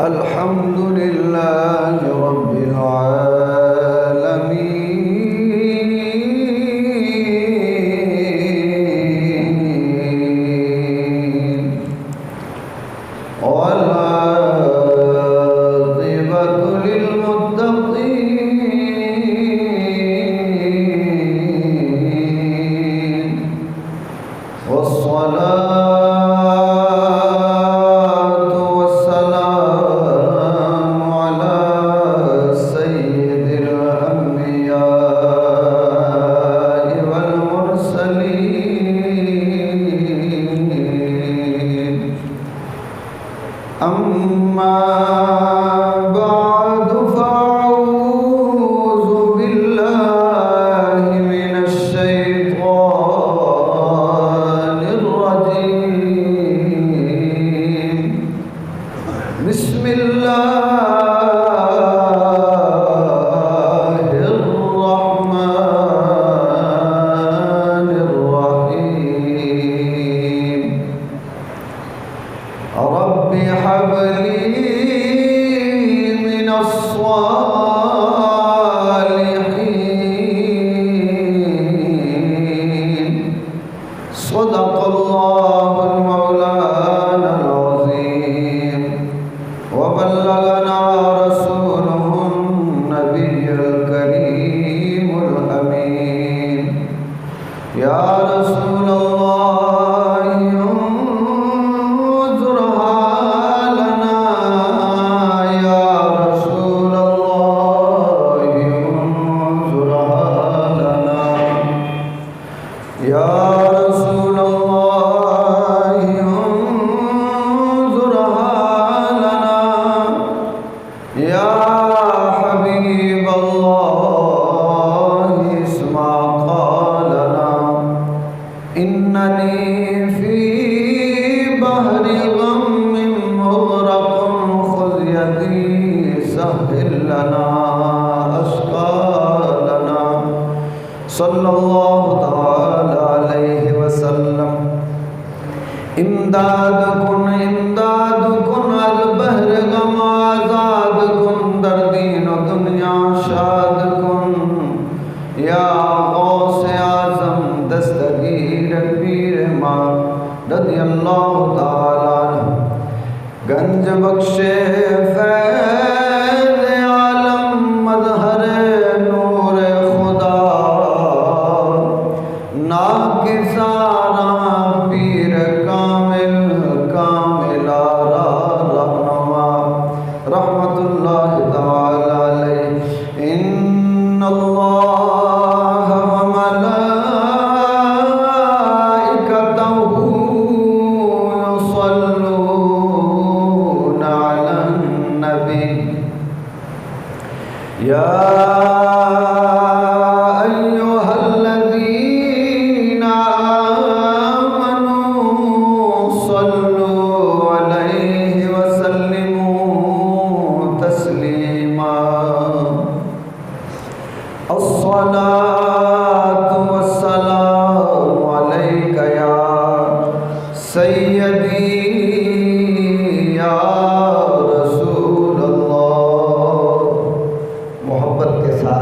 الحمد لله رب العالمين والعاقبة للمتقين والصلاة أما بعد فأعوذ بالله من الشيطان الرجيم بسم الله الرحمن الرحيم رب هب لي من الصالحين صدق الله المولانا العظيم وبلغنا رسوله النبي الكريم الأمين يا رسول الله انظر حالنا يا رسول الله انظر حالنا يا رسول الله انظر حالنا يا حبيب الله اسمع قالنا إنني في بحر غم مغرق خذ يدي سهل لنا أشقالنا صلى الله تعالى عليه وسلم امداد کن البحر غم آزاد کن در دین و دنیا شاد کن یا غوث اعظم دستگیر پیر ماں رضی اللہ تعالیٰ عنہ گنج بخش فیض عالم مظہر نور خدا ناکسارا پیر کامل آرا رہنما رحمت اللہ تعالی علیہ ان اللہ وملائکتہ یصلون علی النبی یا ایہا الذین آمنوا صلوا علیہ وسلموا تسلیما الصلاة والسلام علیک یا سیدی یا رسول اللہ۔ محبت کے ساتھ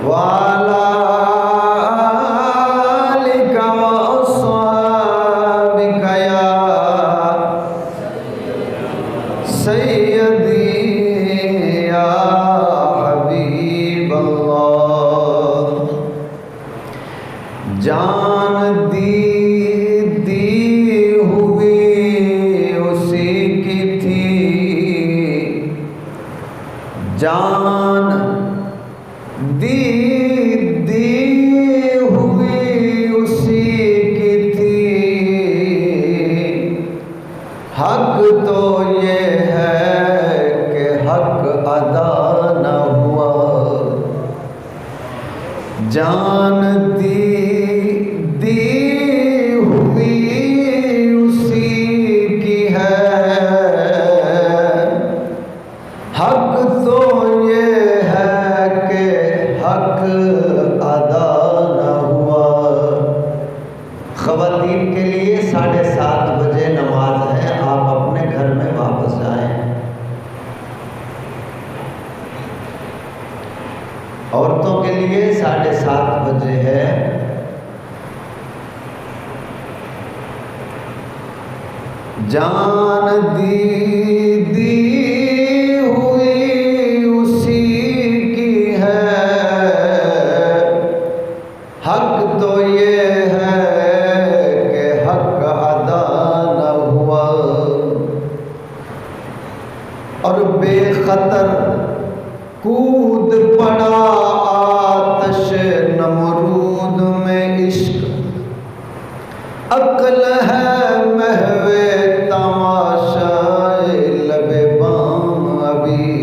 وعلى آلك وأصحابك يا سيدي يا حبیب اللہ. جان دی ہوئی اسی کی تھی، جان دی ہوئی اسی کی تھی. حق تو یہ ہے کہ حق ادا نہ ہوا، جان دی ہوئی اسی کی ہے. حق تو یہ ہے کہ حق ادا نہ ہوا. خواتین کے لیے 7:30 بجے نماز ہے، آپ اپنے گھر میں واپس جائیں. عورتوں کے لیے 7:30 بجے ہے. جان دی ہوئی اسی کی ہے. حق تو یہ ہے کہ حق ادا نہ ہوا. اور بے خطر کود پڑا آتش نمرود میں عشق. عقل ہے محو تماشائے لب بام ابھی.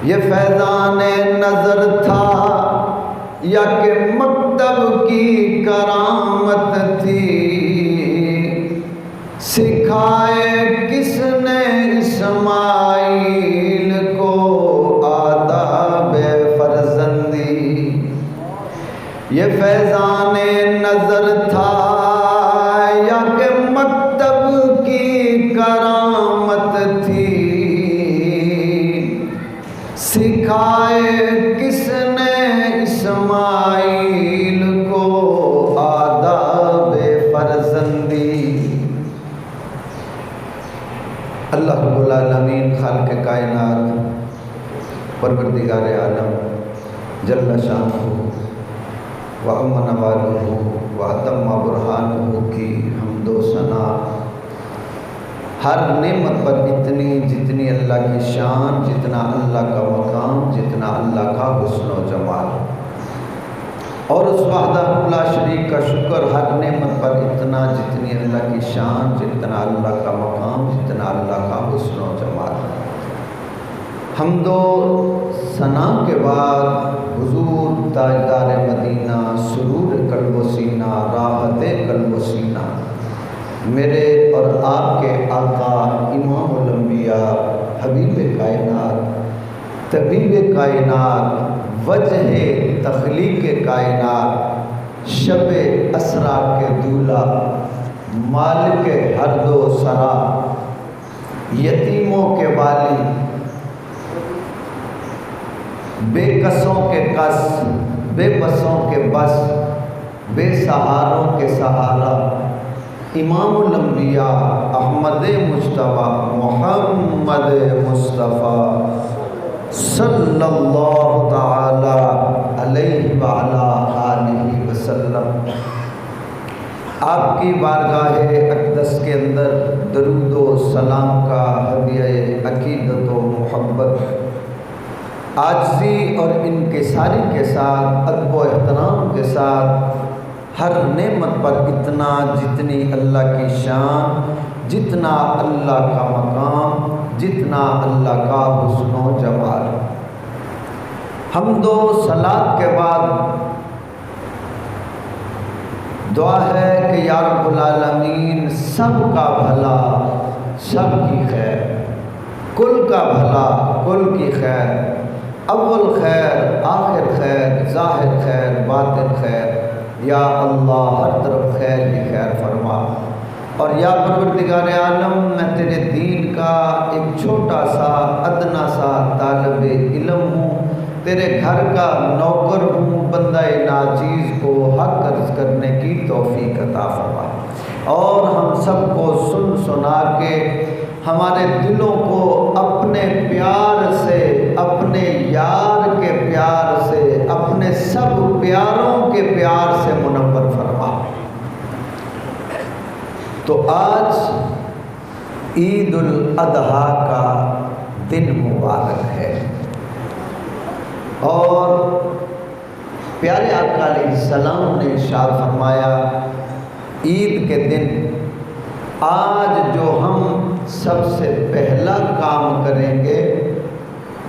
یہ فیضان نظر تھا یا کہ مکتب کی کرامت تھی. سکھائے کس نے اسماعیل کو آداب فرزندی. یہ فیضان نظر تھا یا کہ مکتب کی کرامت تھی. سکھائے کس نے اسماعیل کو آداب فرزندی. اللہ رب العالمین خالق کائنات پروردگار عالم جل شانہ وعم نوالہ وعتم برہانہ کی حمد و ثنا. ہر نعمت پر اتنی جتنی اللہ کی شان، جتنا اللہ کا مقام، جتنا اللہ کا حسن و جمال. اور اس وحدہ لا شریک کا شکر ہر نعمت پر اتنا جتنی اللہ کی شان، جتنا اللہ کا مقام، جتنا اللہ کا حسن و جمال. حمد و ثنا کے بعد حضور تاجدار مدینہ، سرور قلب و سینہ، راحت قلب و سینہ، میرے اور آپ کے آقا امام الانبیاء، حبیب کائنات، طبیب کائنات، وجہ تخلیق کائنات، شب اسرا کے دولہ، مالک ہر دو سرا، یتیموں کے والی، بے کسوں کے کس، بے بسوں کے بس، بے سہاروں کے سہارا، امام الانبیاء احمد مجتبیٰ محمد مصطفیٰ صلی اللہ تعالی علیہ وعلا آلہ وسلم. آپ کی بارگاہ اقدس کے اندر درود و سلام کا ہدیہ عقیدت و محبت، عاجزی اور انکساری کے ساتھ، ادب و احترام کے ساتھ، ہر نعمت پر اتنا جتنی اللہ کی شان، جتنا اللہ کا مقام، جتنا اللہ کا حسن و جمال. حمد و صلات کے بعد دعا ہے کہ یا رب العالمین سب کا بھلا، سب کی خیر، کل کا بھلا، کل کی خیر، اول خیر، آخر خیر، ظاہر خیر، باطن خیر، یا اللہ ہر طرف خیر ہی خیر فرما. اور یا پروردگار عالم میں تیرے دین کا ایک چھوٹا سا ادنا سا طالب علم ہوں، تیرے گھر کا نوکر ہوں، بندہ ناچیز کو حق عرض کرنے کی توفیق عطا فرما، اور ہم سب کو سن سنا کے ہمارے دلوں کو اپنے پیار سے، اپنے یار کے پیار سے، اپنے سب پیاروں کے پیار سے منور فرما۔ تو آج عید الاضحیٰ کا دن مبارک ہے، اور پیارے آقا علیہ السلام نے ارشاد فرمایا عید کے دن آج جو ہم سب سے پہلا کام کریں گے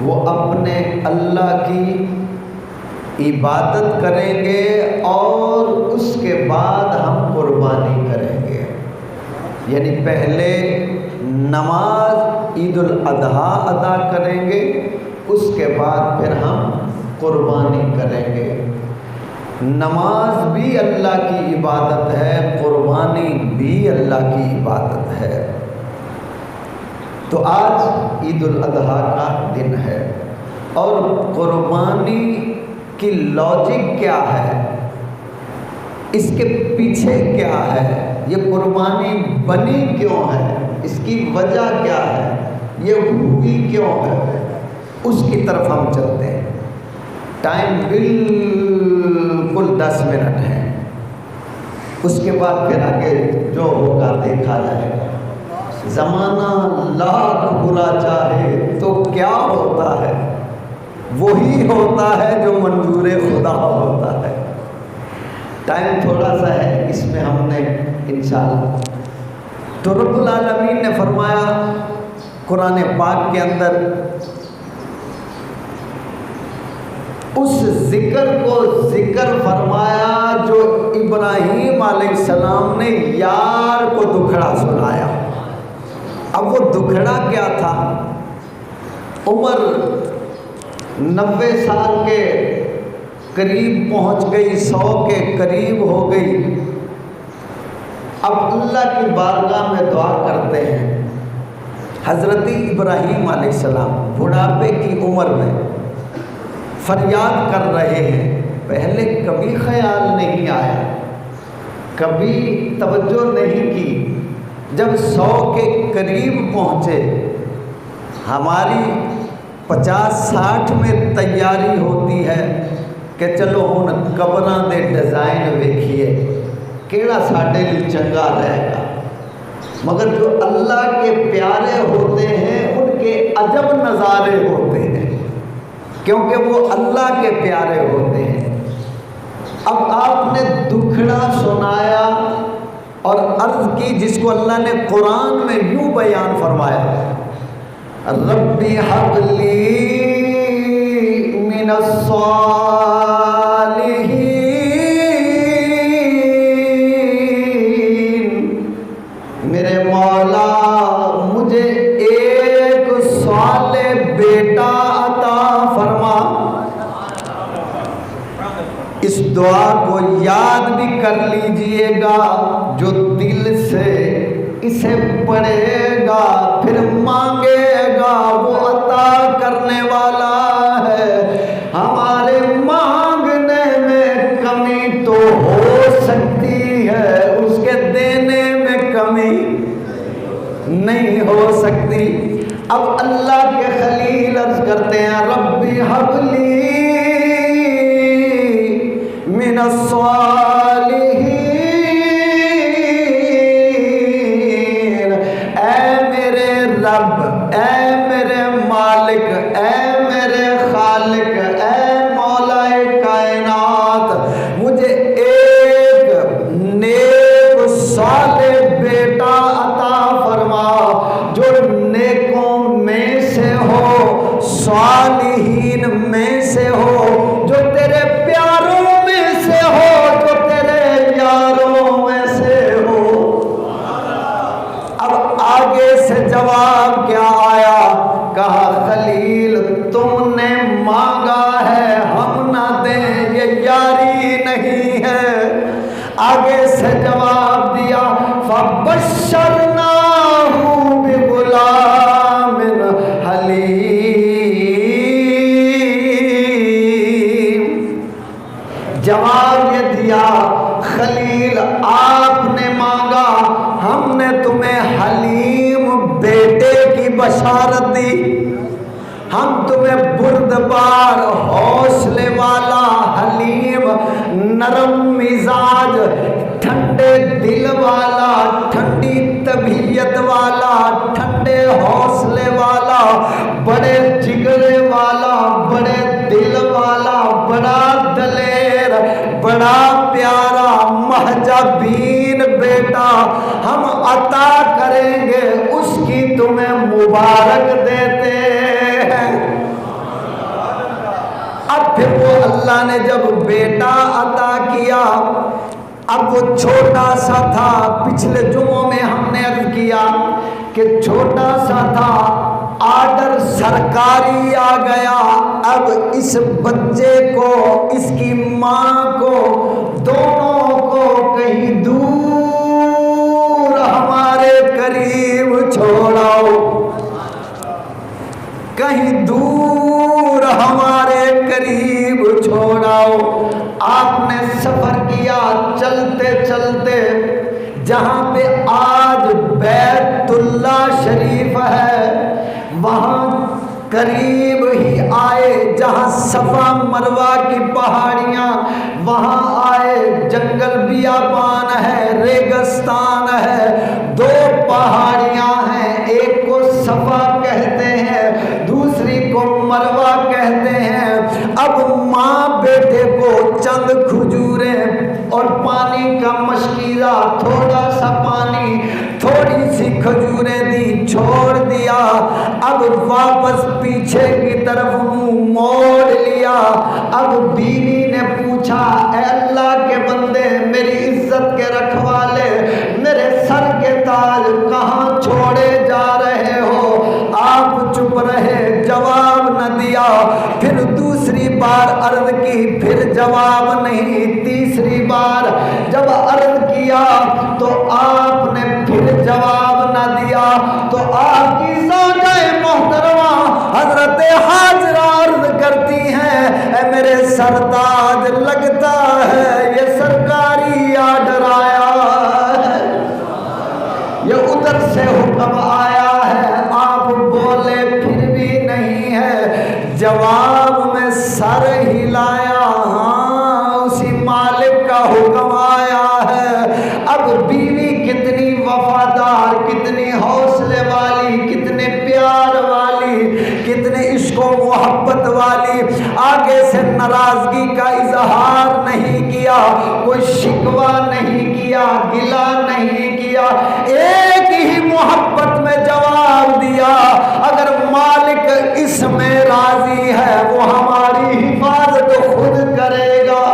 وہ اپنے اللہ کی عبادت کریں گے، اور اس کے بعد ہم قربانی کریں گے۔ یعنی پہلے نماز عید الاضحیٰ ادا کریں گے، اس کے بعد پھر ہم قربانی کریں گے۔ نماز بھی اللہ کی عبادت ہے، قربانی بھی اللہ کی عبادت ہے۔ تو آج عید الاضحیٰ کا دن ہے، اور قربانی کی لاجک کیا ہے، اس کے پیچھے کیا ہے، یہ قربانی بنی کیوں ہے، اس کی وجہ کیا ہے، یہ ہوئی کیوں ہے، اس کی طرف ہم چلتے ہیں۔ ٹائم بالکل 10 منٹ ہے، اس کے بعد پھر آگے جو ہوگا دیکھا جائے گا۔ زمانہ لاکھ برا چاہے تو کیا ہوتا ہے، وہی ہوتا ہے جو منظور خدا ہوتا ہے۔ ٹائم تھوڑا سا ہے، اس میں ہم نے انشاءاللہ تو رب العالمین نے فرمایا قرآن پاک کے اندر اس ذکر کو ذکر فرمایا جو ابراہیم علیہ السلام نے یار کو دکھڑا سنایا۔ اب وہ دکھڑا کیا تھا؟ عمر 90 سال کے قریب پہنچ گئی، 100 کے قریب ہو گئی۔ اب اللہ کی بارگاہ میں دعا کرتے ہیں۔ حضرت ابراہیم علیہ السلام بڑھاپے کی عمر میں فریاد کر رہے ہیں، پہلے کبھی خیال نہیں آیا، کبھی توجہ نہیں کی۔ جب 100 کے قریب پہنچے، ہماری 50-60 میں تیاری ہوتی ہے کہ چلو ہن قبراں دے ڈیزائن ویکھیے کیڑا ساڈے لیے چنگا رہے گا، مگر جو اللہ کے پیارے ہوتے ہیں ان کے عجب نظارے ہوتے ہیں، کیونکہ وہ اللہ کے پیارے ہوتے ہیں۔ اب آپ نے دکھڑا سنایا اور عرض کی، جس کو اللہ نے قرآن میں یوں بیان فرمایا، ربی حب لی من الصالحین، میرے مولا مجھے ایک صالح بیٹا عطا فرما۔ اس دعا کو یاد بھی کر لیجئے گا، جو دل سے اسے پڑھے گا پھر مانگے گا وہ عطا کرنے والا ہے۔ ہمارے مانگنے میں کمی تو ہو سکتی ہے، اس کے دینے میں کمی نہیں ہو سکتی۔ اب اللہ کے خلیل عرض کرتے ہیں، ربی حب لی من الصالحین، اے میرے رب، اے میرے مالک، اے میرے خالق، اے مولا کائنات، مجھے ایک نیک صالح بیٹا عطا فرما، جو نیکوں میں سے ہو، صالحین میں سے ہو، جو تیرے پیاروں میں سے ہو، جو تیرے یاروں میں سے ہو۔ اب آگے سے جواب کیا آیا؟ کہا خلیل تم نے مانگا ہے ہم نہ دیں، یہ یاری نہیں ہے۔ آگے سے جواب دیا، فَبَشَّرْنَاهُ بِغُلَامٍ حَلِيمٍ، جواب یہ دیا خلیل آپ نے مانگا ہم نے تمہیں حلیم بیٹے کی بشارت دی، ہم تمہیں بردبار حوصلے والا حلیم نرم مزاج ٹھنڈے دل والا ٹھنڈی طبیعت والا ٹھنڈے حوصلے والا بڑے جگرے والا بڑے دل والا بڑا دلیر بڑا پیارا مہجبین بیٹا ہم عطا کریں گے، اس کی تمہیں مبارک دیتے ہیں۔ اب پھر وہ اللہ نے جب بیٹا عطا کیا، اب وہ چھوٹا سا تھا، پچھلے جمعوں میں ہم نے عرض کیا کہ چھوٹا سا تھا، آرڈر سرکاری آ گیا، اب اس بچے کو اس کی ماں کو دونوں کو کہیں دور ہمارے قریب چھوڑاؤ، کہیں دور ہمارے قریب چھوڑاؤ۔ آپ نے سفر کیا چلتے چلتے، جہاں پہ آج بیت اللہ شریف ہے وہاں قریب ہی آئے، جہاں صفا مروہ کی پہاڑیاں، وہاں آئے، جنگل بیابان ہے، ریگستان ہے، دو پہاڑیاں ہیں، ایک کو صفا کہتے ہیں دوسری کو مروہ کہتے ہیں۔ اب ماں بیٹے کو چند کھجوریں اور پانی کا مشکیزہ، تھوڑا سا پانی تھوڑی سی کھجوریں دی، چھوڑ دیا، اب واپس پیچھے کی طرف منہ موڑ لیا۔ اب بیوی نے پوچھا اے اللہ کے بندے، میری عزت کے رکھوالے، میرے سر کے تاج کہاں چھوڑے جا رہے ہو؟ آپ چپ رہے، جواب نہ دیا۔ پھر دوسری بار عرض کی، پھر جواب نہیں، تیسری بار جب عرض کیا تو آپ نے پھر جواب نہ دیا، تو آپ کی زوجہ محترمہ حضرت حاجرہ عرض کرتی ہیں اے میرے سرتاج، لگتا ہے یہ سرکاری آرڈر آیا ہے، یہ ادھر سے حکم آیا ہے۔ آپ بولے پھر بھی نہیں ہے، جواب میں سر ہلایا، ہاں اسی مالک کا حکم آیا ہے۔ اب بیوی کتنی وفادار، کتنی حوصلے والی، کتنے پیار والی، کتنے عشق و محبت والی، آگے سے ناراضگی کا اظہار نہیں کیا، کوئی شکوہ نہیں کیا، گلہ نہیں کیا، ایک ہی محبت میں جواب دیا اگر مالک اس میں راضی ہے وہ ہماری حفاظت خود کرے گا،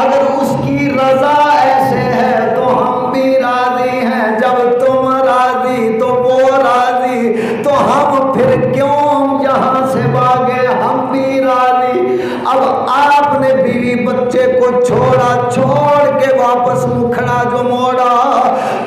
اگر اس کی رضا ایسے ہے تو ہم بھی راضی ہیں، جب تم راضی تو وہ راضی، تو ہم پھر کیوں یہاں سے بھاگے، ہم بھی راضی۔ اب آپ نے بیوی بچے کو چھوڑا، چھوڑ کے واپس مکھڑا جو موڑا،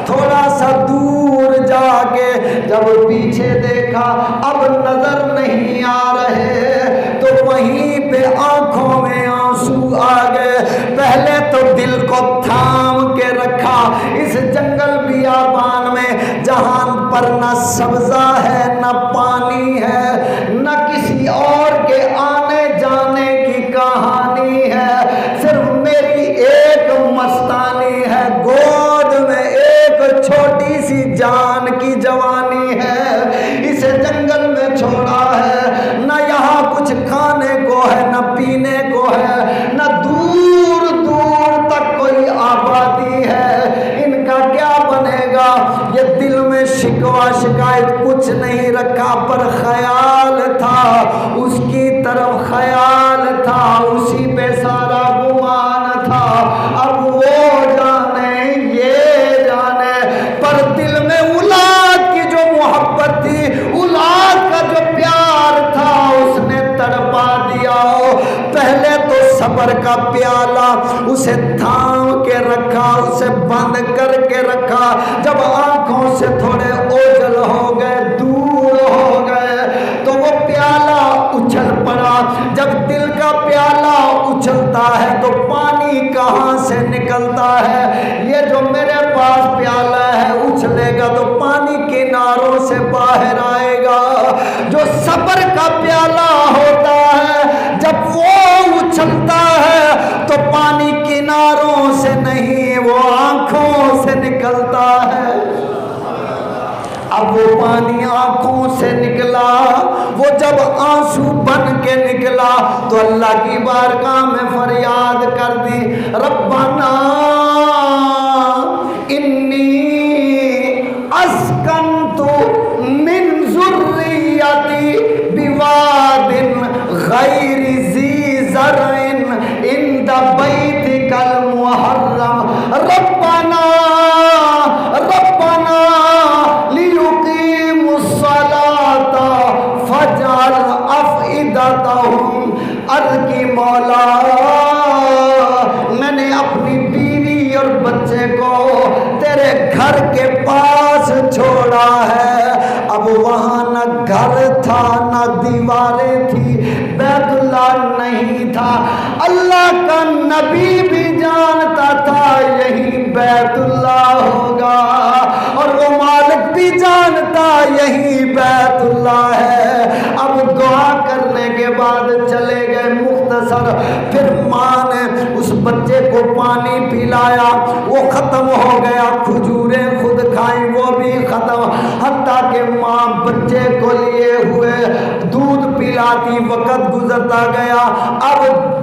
تھوڑا سا دور جا کے جب پیچھے دیکھا اب نظر نہیں آ رہے، تو وہیں پہ آنکھوں میں آنسو آ گئے۔ پہلے تو دل کو تھام کے رکھا، اس جنگل بیابان میں جہاں پر نہ سبزہ ہے نہ پانی ہے، نہ کسی اور کے آنے جانے کی کہانی ہے، صرف میری ایک مستانی ہے، گود میں ایک چھوٹی سی جان کی جوانی ہے، اسے جنگل میں چھوڑا ہے، نہ یہاں کچھ کھانے کو ہے نہ پینے کو ہے، نہ دور دور تک کوئی آبادی ہے، ان کا کیا بنے گا؟ یہ دل میں شکوہ شکایت کچھ نہیں رکھا، پر خیال تھا اس کی طرف، خیال تھا اسی پہ سارا گمان تھا۔ اب وہ جانے یہ جانے، پر دل میں اولاد کی جو محبت تھی، اولاد کا جو پیار تھا، اس نے تڑپا دیا۔ پہلے تو صبر کا پیالہ اسے تھام کے رکھا، اسے بند کر کے رکھا، جب آنکھوں سے تھوڑے اوجھل ہو گئے، دور ہو گئے، تو وہ پیالہ اچھل پڑا۔ جب دل کا پیالہ اچھلتا اچھلتا ہے تو پانی کہاں سے نکلتا ہے؟ یہ جو میرے پاس پیالہ ہے اچھلے گا تو پانی کناروں سے باہر آئے گا۔ جو صبر کا پیالہ ہوتا ہے جب وہ اچھلتا ہے تو پانی کناروں سے نہیں، وہ آنکھوں سے نکلتا ہے۔ اب وہ پانی آنکھوں سے نکلا، وہ جب آنسو بن کے نکلا تو اللہ کی بارگاہ میں فریاد کر دی، ربنا انی اسکنت من ذریتی بواد غیر ذی زرع عند بیتک المحرم ربنا لیقیموا الصلاۃ فاجعل افئدتہم، عرض کی مولا میں نے اپنی بیوی اور بچے کو تیرے گھر کے پاس چھوڑا ہے، اب وہاں نہ گھر تھا نہ دیواریں تھی، بیت اللہ نہیں تھا، اللہ کا نبی بھی جانتا تھا یہی بیت اللہ ہوگا، اور وہ مالک بھی جانتا یہی بیت اللہ ہے۔ اب دعا کرنے کے بعد چلے گئے مختصر، پھر ماں نے اس بچے کو پانی پلایا، وہ ختم ہو گیا، کھجوریں خود کھائیں وہ بھی ختم، حتیٰ کہ ماں بچے کو لیے ہوئے دودھ پلاتی، وقت گزرتا گیا، اب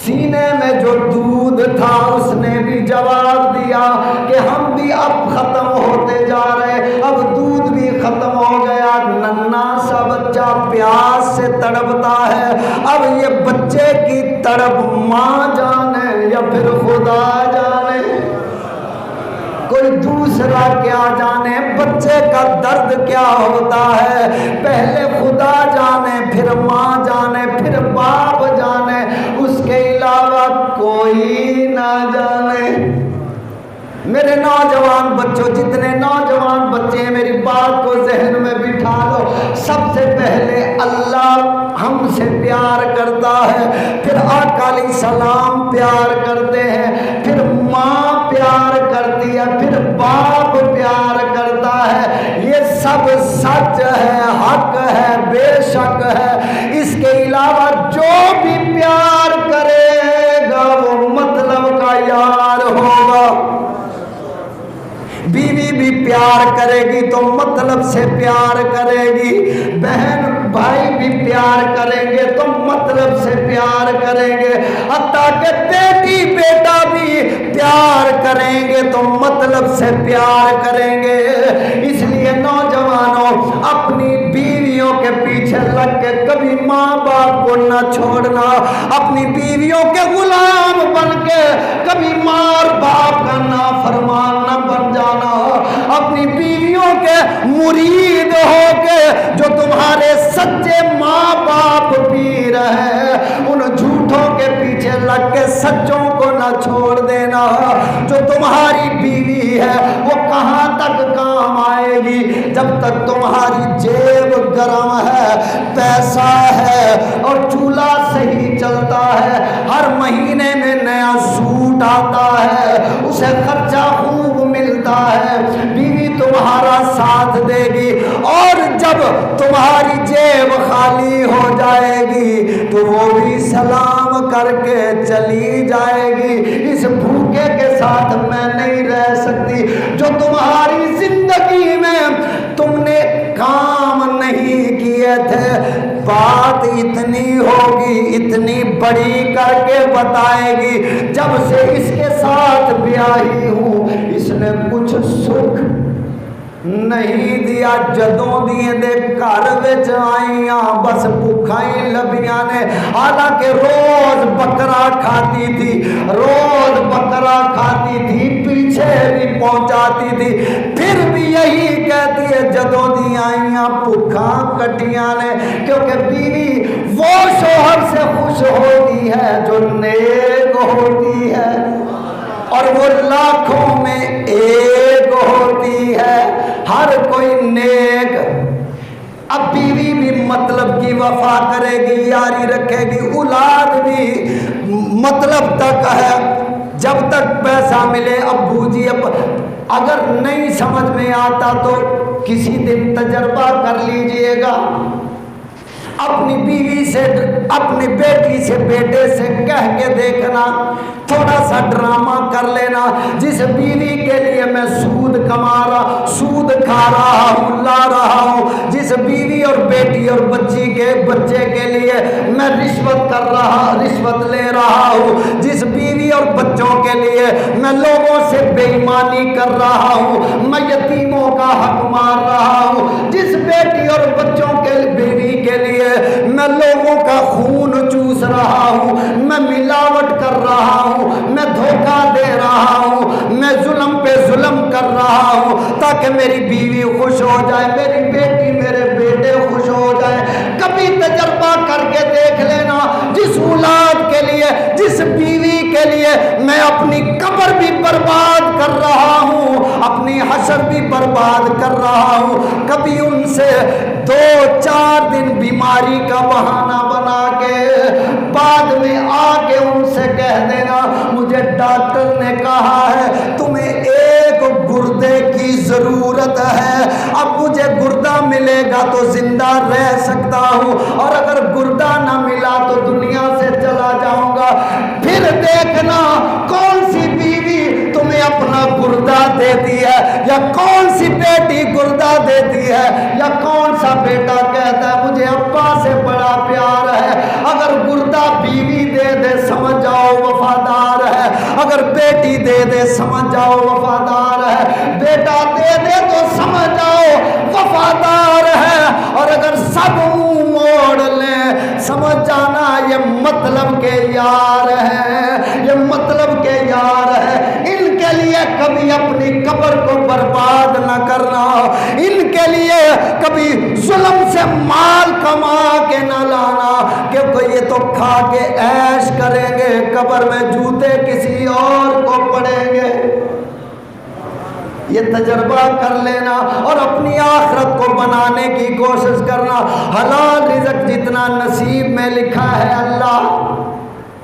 سینے میں جو دودھ تھا اس نے بھی جواب دیا کہ ہم بھی اب ختم ہوتے جا رہے، اب دودھ بھی ختم ہو گیا، ننھا سا بچہ پیاس سے تڑپتا ہے، اب یہ بچے کی تڑپ ماں جانے یا پھر خدا جانے، کوئی دوسرا کیا جانے بچے کا درد کیا ہوتا ہے، پہلے خدا جانے پھر ماں جانے پھر باپ جانے، اس کے علاوہ کوئی نہ جانے۔ میرے نوجوان بچوں، جتنے نوجوان بچے ہیں میری بات کو ذہن میں بٹھا لو، سب سے پہلے اللہ ہم سے پیار کرتا ہے، پھر آقا علیہ السلام پیار کرتے ہیں، پھر ماں پیار کرتی ہے، پھر باپ پیار کرتا ہے، یہ سب سچ ہے، حق ہے، بے شک ہے، اس کے علاوہ جو بھی پیار کرے گا وہ مطلب کا یار ہوگا۔ بیوی بھی پیار کرے گی تو مطلب سے پیار کرے گی، بہن بھائی بھی پیار کریں گے تو مطلب سے پیار کریں گے، حتیٰ کہ بیٹی بیٹا بھی پیار کریں گے تو مطلب سے پیار کریں گے۔ اس لیے نوجوانوں اپنی بیویوں کے پیچھے لگ کے کبھی ماں باپ کو نہ چھوڑنا، اپنی بیویوں کے غلام بن کے کبھی ماں اور باپ کا نافرمان نہ بن جانا، اپنی بیویوں کے مرید ہو کے جو تمہارے سچے ماں باپ پیر ہیں ان جھوٹوں کے پیچھے لگ کے سچوں کو نہ چھوڑ دینا۔ جو تمہاری بیوی ہے وہ کہاں تک کام آئے گی؟ جب تک تمہاری جیب گرم ہے، پیسہ ہے اور چولہا صحیح چلتا ہے، ہر مہینے میں نیا سوٹ آتا ہے، اسے خرچہ خوب ملتا ہے، بیوی تمہارا ساتھ دے گی، اور جب تمہاری جیب خالی ہو جائے گی تو وہ بھی سلام کر کے چلی جائے گی، اس بھوکے کے ساتھ میں نہیں رہ سکتی۔ جو تمہاری زندگی میں تم نے کام نہیں کیے تھے، بات اتنی ہوگی اتنی بڑی کر کے بتائے گی، جب سے اس کے ساتھ بیاہی ہوں اس نے کچھ سکھ نہیں دیا، جدوں دیے دے گھر وچ آئیاں بس بھکھائی لبیاں نے، حالانکہ روز بکرا کھاتی تھی، روز بکرا کھاتی تھی، پیچھے بھی پہنچاتی تھی، پھر بھی یہی کہتی ہے جدوں دی آئیاں بھکھا کٹیاں نے، کیونکہ بیوی وہ شوہر سے خوش ہوتی ہے جو نیک ہوتی ہے، اور وہ لاکھوں میں ایک ہوتی ہے، ہر کوئی نیک۔ اب بیوی بھی مطلب کی وفا کرے گی، یاری رکھے گی، اولاد بھی مطلب تک ہے، جب تک پیسہ ملے ابو جی اگر نہیں سمجھ میں آتا تو کسی دن تجربہ کر لیجئے گا، اپنی بیوی سے اپنی بیٹی سے بیٹے سے کہہ کے دیکھنا، تھوڑا سا ڈرامہ کر لینا، جس بیوی کے لیے میں سود کھا رہا ہوں لا رہا ہوں، جس بیوی اور بیٹی اور بچے کے لیے میں رشوت لے رہا ہوں، جس بیوی اور بچوں کے لیے میں لوگوں سے بے ایمانی کر رہا ہوں، میں یتیموں کا حق مار رہا ہوں، جس بیٹی اور بچوں کے بیوی کے لیے میں لوگوں کا خون چوس رہا ہوں، میں ملاوٹ کر رہا ہوں، میں دھوکہ دے رہا ہوں، میں ظلم پہ ظلم کر رہا ہوں تاکہ میری بیوی خوش ہو جائے، میری بیٹی میرے بیٹے خوش ہو جائے، کبھی تجربہ کر کے دیکھ لینا، جس اولاد کے لیے جس بیوی کے لیے میں اپنی قبر بھی برباد کر رہا ہوں، اپنی حشر بھی برباد کر رہا ہوں، کبھی ان سے 2-4 دن بیماری کا بہانہ بنا کے بعد میں آ کے ان سے کہہ دینا مجھے ڈاکٹر نے کہا ہے تمہیں ایک گردے کی ضرورت ہے، اب مجھے گردہ ملے گا تو زندہ رہ سکتا ہوں، اور اگر گردہ نہ ملا تو دنیا سے چلا جاؤں گا، پھر دیکھنا کون سی بیوی تمہیں اپنا گردہ دیتی ہے، یا کون سی بیٹی گردہ دیتی ہے، یا کون سا بیٹا کہتا ہے مجھے ابا سے بڑا پیار ہے۔ اگر گردہ بیوی دے دے سمجھ جاؤ وفادار ہے، اگر بیٹی دے دے سمجھ جاؤ وفادار ہے، بیٹا دے دے تو سمجھ جاؤ وفادار ہے، اور اگر سب منہ موڑ لیں سمجھ جانا یہ مطلب کے یار ہے، یہ مطلب کے یار ہے۔ ان کے لیے کبھی اپنی قبر کو برباد نہ کرنا، ان کے لیے کبھی ظلم سے مال کما کے نہ لانا، کیونکہ یہ تو کھا کے عیش کریں گے، قبر میں جوتے کسی اور کو پڑیں گے۔ یہ تجربہ کر لینا اور اپنی آخرت کو بنانے کی کوشش کرنا۔ حلال رزق جتنا نصیب میں لکھا ہے اللہ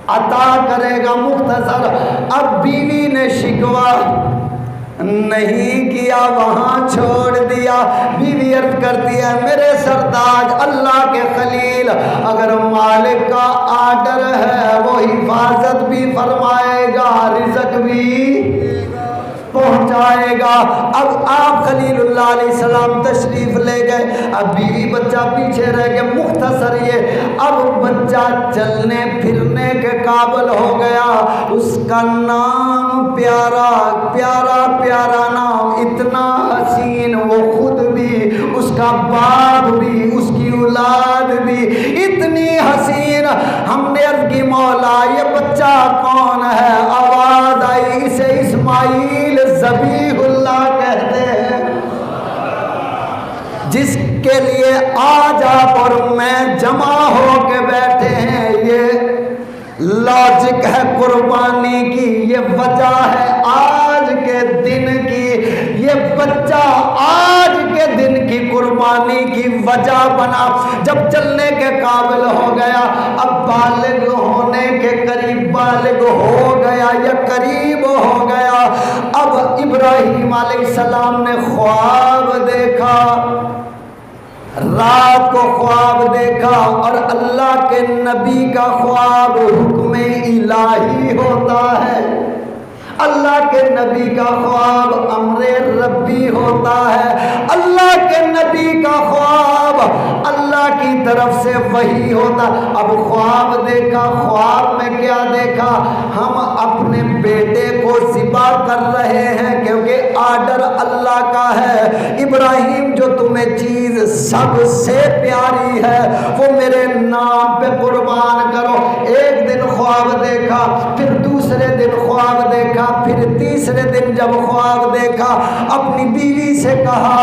عطا کرے گا۔ مختصر اب بیوی نے شکوہ نہیں کیا، وہاں چھوڑ دیا، بیوی عرض کرتی ہے میرے سرتاج اللہ کے خلیل، اگر مالک کا آرڈر ہے وہ حفاظت بھی فرمائے گا، رزق بھی پہنچائے گا۔ اب آپ خلیل اللہ علیہ السلام تشریف لے گئے، اب بیوی بچہ پیچھے رہ گئے۔ مختصر یہ اب بچہ چلنے پھرنے کے قابل ہو گیا، اس کا نام پیارا پیارا پیارا نام، اتنا حسین، وہ خود بھی اس کا باپ بھی اس کی اولاد بھی اتنی حسین۔ ہم نے عرض کی مولا یہ بچہ کون ہے؟ آواز آئی اسے اسماعیل ذبیح اللہ کہتے ہیں، جس کے لیے آج آپ اور میں جمع ہو کے بیٹھے ہیں۔ یہ لاجک ہے قربانی کی، یہ وجہ ہے آج کے دن کی، یہ بچہ آج کے دن کی قربانی کی وجہ بنا۔ جب چلنے کے قابل ہو گیا، اب بالغ ہونے کے قریب بالغ ہو گیا یا قریب ہو گیا، اب ابراہیم علیہ السلام نے خواب دیکھا، رات کو خواب دیکھا، اور اللہ کے نبی کا خواب حکم الہی ہوتا ہے، اللہ کے نبی کا خواب امر ربی ہوتا ہے، اللہ کے نبی کا خواب اللہ کی طرف سے وحی ہوتا۔ اب خواب دیکھا، خواب میں کیا دیکھا؟ ہم اپنے بیٹے کو ذبح کر رہے ہیں کیونکہ آرڈر اللہ کا ہے، ابراہیم جو تمہیں چیز سب سے پیاری ہے وہ میرے نام پہ قربان کرو۔ ایک دن خواب دیکھا، پھر دوسرے دن خواب دیکھا، پھر تیسرے دن جب خواب دیکھا اپنی بیوی سے کہا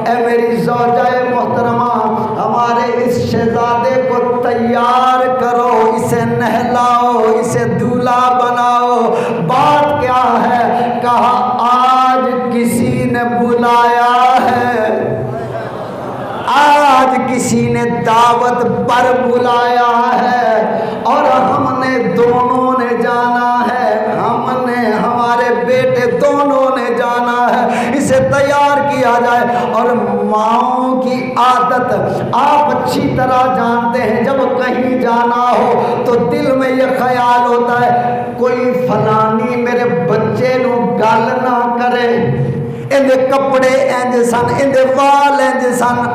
اے میری زوجہ محترمہ ہمارے اس شہزادے کو تیار کرو، اسے نہلاؤ، اسے دولہا بناؤ۔ بات کیا ہے؟ کہا آج کسی نے بلایا ہے، آج کسی نے دعوت پر بلایا ہے، اور ہم نے دونوں کیا جائے. اور ماؤں کی عادت آپ اچھی طرح جانتے ہیں, جب کہیں جانا ہو تو دل میں یہ خیال ہوتا ہے کوئی فلانی میرے بچے نو گل نہ کرے, اندے کپڑے انج سن, اندے وال انج سن,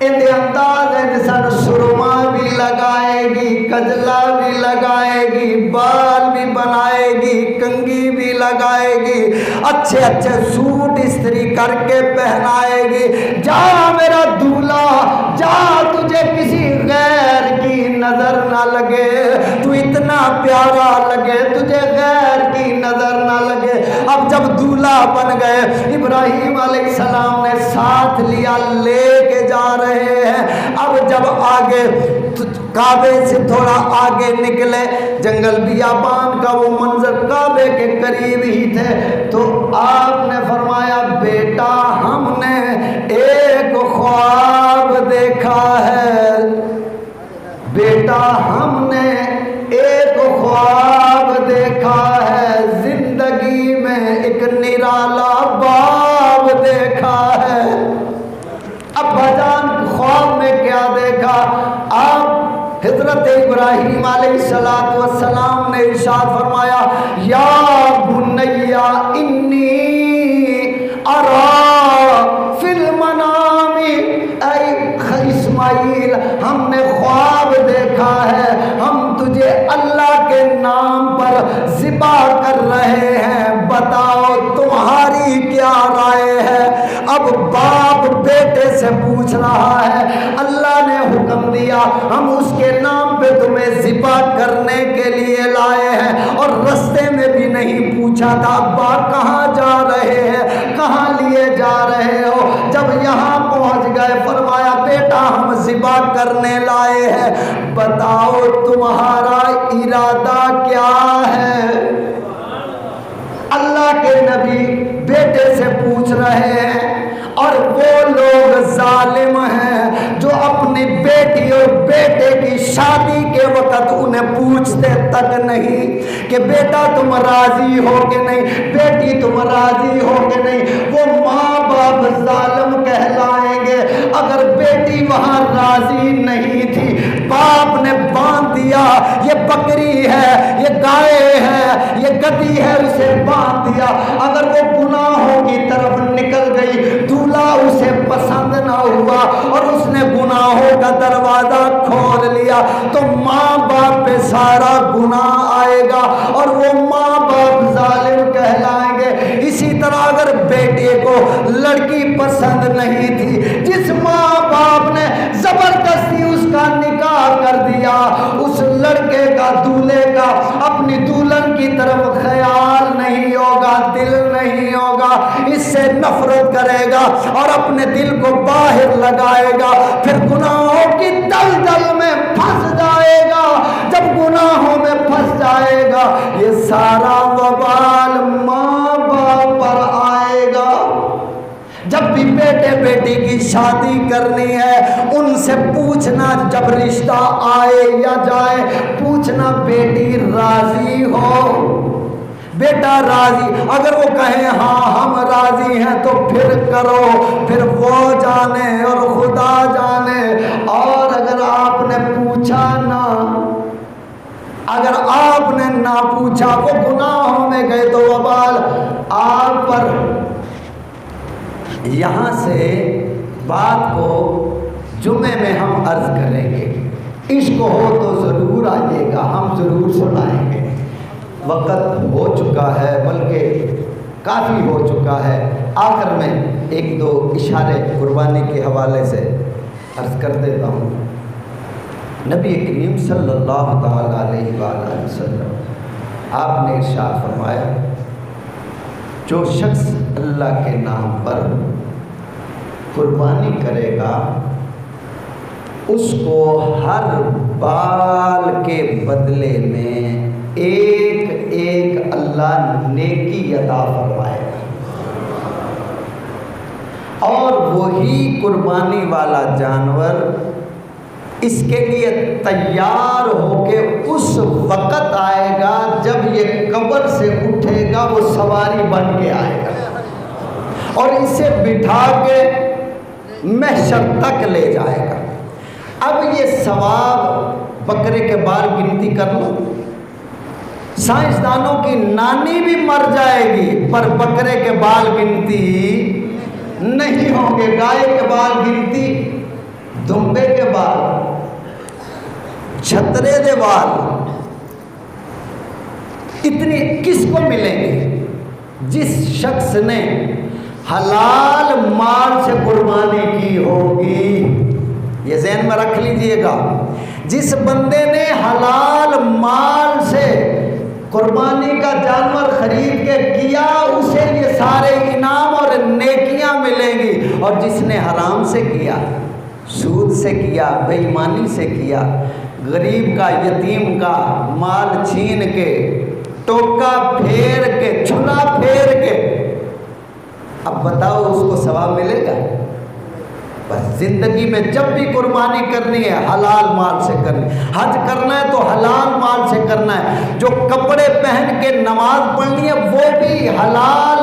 اندے انداز انج سن, سرما بھی لگائے گی, کجلا بھی لگائے گی, بال بھی بنائے گی, کنگھی بھی لگائے گی, اچھے اچھے سوٹ استری کر کے پہنائے گی. جا میرا دولہا جا, تجھے کسی غیر کی نظر نہ لگے, تو اتنا پیارا لگے, تجھے غیر کی نظر نہ لگے. اب جب دولہا بن گئے, ابراہیم علیہ السلام نے ساتھ لیا, لے کے جا رہے ہیں. اب جب آگے کعبے سے تھوڑا آگے نکلے, جنگل بیابان کا وہ منظر کعبے کے قریب ہی تھے, تو آپ نے فرمایا بیٹا ہم نے ایک خواب دیکھا ہے, بیٹا ہم نے ایک خواب دیکھا ہے, زندگی میں ایک نرالا باب دیکھا ہے. ابا جان خواب میں کیا دیکھا؟ آپ حضرت ابراہیم علیہ السلام نے ارشاد فرمایا یا بنیا انی ارا فی المنام, اے اسماعیل ہم نے خواب دیکھا ہے, ہم تجھے اللہ کے نام پر ذبح کر رہے ہیں, بتاؤ تمہاری کیا رائے ہے. اب باپ بیٹے سے پوچھ رہا ہے, اللہ نے حکم دیا ہم اس کے نام پہ تمہیں ذبح کرنے کے لیے لائے ہیں, اور رستے میں بھی نہیں پوچھا تھا ابا کہاں جا رہے ہیں, کہاں لیے جا رہے ہو. جب یہاں پہنچ گئے فرمایا بیٹا ہم ذبح کرنے لائے ہیں, بتاؤ تمہارا ارادہ کیا ہے. اللہ کے نبی بیٹے سے پوچھ رہے ہیں, اور وہ لوگ ظالم ہیں جو اپنی بیٹی اور بیٹے کی شادی کے وقت انہیں پوچھتے تک نہیں کہ بیٹا تم راضی ہو کہ نہیں, بیٹی تم راضی ہو کہ نہیں. وہ ماں باپ ظالم کہلائیں گے. اگر بیٹی وہاں راضی نہیں تھی, باپ نے باندھ دیا, یہ بکری ہے, یہ گائے ہے, یہ گدی ہے, اسے باندھ دیا. اگر وہ گناہوں کی طرف نکل گئی, دولہا اسے پسند نہ ہوا اور اس نے گناہوں کا دروازہ کھول لیا, تو ماں باپ پہ سارا گناہ آئے گا اور وہ ماں باپ ظالم کہلائیں گے. اسی طرح اگر بیٹے کو لڑکی پسند نہیں تھی, جس ماں باپ نے زبردستی اس کا نکاح کر دیا, اس لڑکے کا دولہے کا اپنی دلہن کی طرف خیال نہیں ہوگا, دل نہیں ہوگا, اس سے نفرت کرے گا اور اپنے دل کو باہر لگائے گا, پھر گناہوں کی دلدل میں پھنس جائے گا. جب گناہوں میں پھنس جائے گا یہ سارا وبال ماں باپ پر آئے گا. جب بھی بیٹے بیٹی کی شادی کرنی ہے ان سے پوچھنا, جب رشتہ آئے یا جائے پوچھنا بیٹی راضی ہو, بیٹا راضی. اگر وہ کہیں ہاں ہم راضی ہیں تو پھر کرو, پھر وہ جانے اور خدا جانے. اور اگر آپ نے پوچھا نہ, اگر آپ نے نہ پوچھا, وہ گناہوں میں گئے تو وبال آپ پر. یہاں سے بات کو جمعے میں ہم عرض کریں گے. عشق ہو تو ضرور آئیے گا, ہم ضرور سنائیں گے. وقت ہو چکا ہے, بلکہ کافی ہو چکا ہے. آخر میں ایک دو اشارے قربانی کے حوالے سے عرض کر دیتا ہوں. نبی کریم صلی اللہ تعالیٰ علیہ وآلہ وسلم آپ نے ارشاد فرمایا جو شخص اللہ کے نام پر قربانی کرے گا اس کو ہر بال کے بدلے میں ایک ایک اللہ نیکی عطا فرمائے گا, اور وہی قربانی والا جانور اس کے لیے تیار ہو کے اس وقت آئے گا جب یہ قبر سے اٹھے گا, وہ سواری بن کے آئے گا. اور اسے بٹھا کے محشر تک لے جائے گا۔ اب یہ ثواب بکرے کے بال گنتی کر لو، سائنسدانوں کی نانی بھی مر جائے گی پر بکرے کے بال گنتی نہیں ہوں گے، گائے کے بال گنتی، دمبے کے بال، چھترے دے بال اتنی کس کو ملیں گے؟ جس شخص نے حلال مال سے قربانی کی ہوگی۔ یہ ذہن میں رکھ لیجئے گا، جس بندے نے حلال مال سے قربانی کا جانور خرید کے کیا، اسے یہ سارے انعام اور نیکیاں ملیں گی، اور جس نے حرام سے کیا، سود سے کیا، بے ایمانی سے کیا، غریب کا یتیم کا مال چھین کے، ٹوکا پھیر کے، چھلا پھیر کے، اب بتاؤ اس کو ثواب ملے گا؟ بس زندگی میں جب بھی قربانی کرنی ہے حلال مال سے کرنی، حج کرنا ہے تو حلال مال سے کرنا ہے، جو کپڑے پہن کے نماز پڑھنی ہے وہ بھی حلال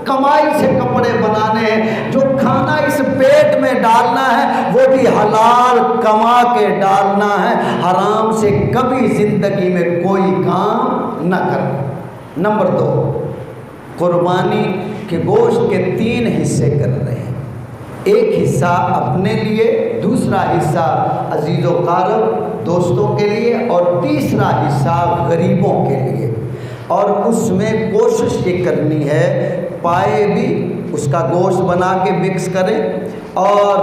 کمائی سے کپڑے بنانے ہیں، جو کھانا اس پیٹ میں ڈالنا ہے وہ بھی حلال کما کے ڈالنا ہے، حرام سے کبھی زندگی میں کوئی کام نہ کرنا۔ نمبر 2، قربانی کے گوشت کے 3 حصے کر رہے ہیں، ایک حصہ اپنے لیے، دوسرا حصہ عزیز و قارب دوستوں کے لیے، اور تیسرا حصہ غریبوں کے لیے۔ اور اس میں کوشش یہ کرنی ہے پائے بھی اس کا گوشت بنا کے مکس کریں، اور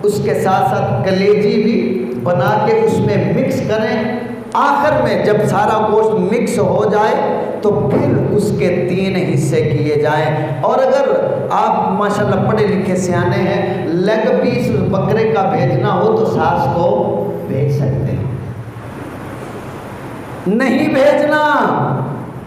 اس کے ساتھ ساتھ کلیجی بھی بنا کے اس میں مکس کریں۔ آخر میں جب سارا گوشت مکس ہو جائے تو پھر اس کے 3 حصے کیے جائیں۔ اور اگر آپ ماشاءاللہ پڑھے لکھے سیانے ہیں، لیگ پیس بکرے کا بھیجنا ہو تو ساس کو بھیج سکتے ہیں، نہیں بھیجنا،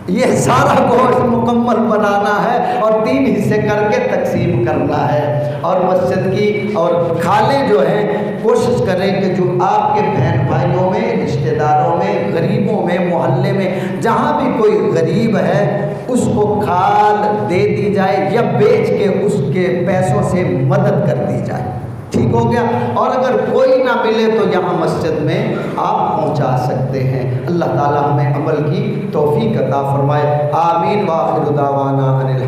یہ سارا گوشت مکمل بنانا ہے اور 3 حصے کر کے تقسیم کرنا ہے۔ اور مسجد کی اور کھالیں جو ہیں کوشش کریں کہ جو آپ کے بہن بھائیوں میں، رشتہ داروں میں، غریبوں میں، محلے میں جہاں بھی کوئی غریب ہے اس کو کھال دے دی جائے، یا بیچ کے اس کے پیسوں سے مدد کر دی جائے، ٹھیک ہو گیا۔ اور اگر کوئی نہ ملے تو یہاں مسجد میں آپ پہنچا سکتے ہیں۔ اللہ تعالی ہمیں عمل کی توفیق عطا فرمائے، آمین۔ وآخر دعوانا ان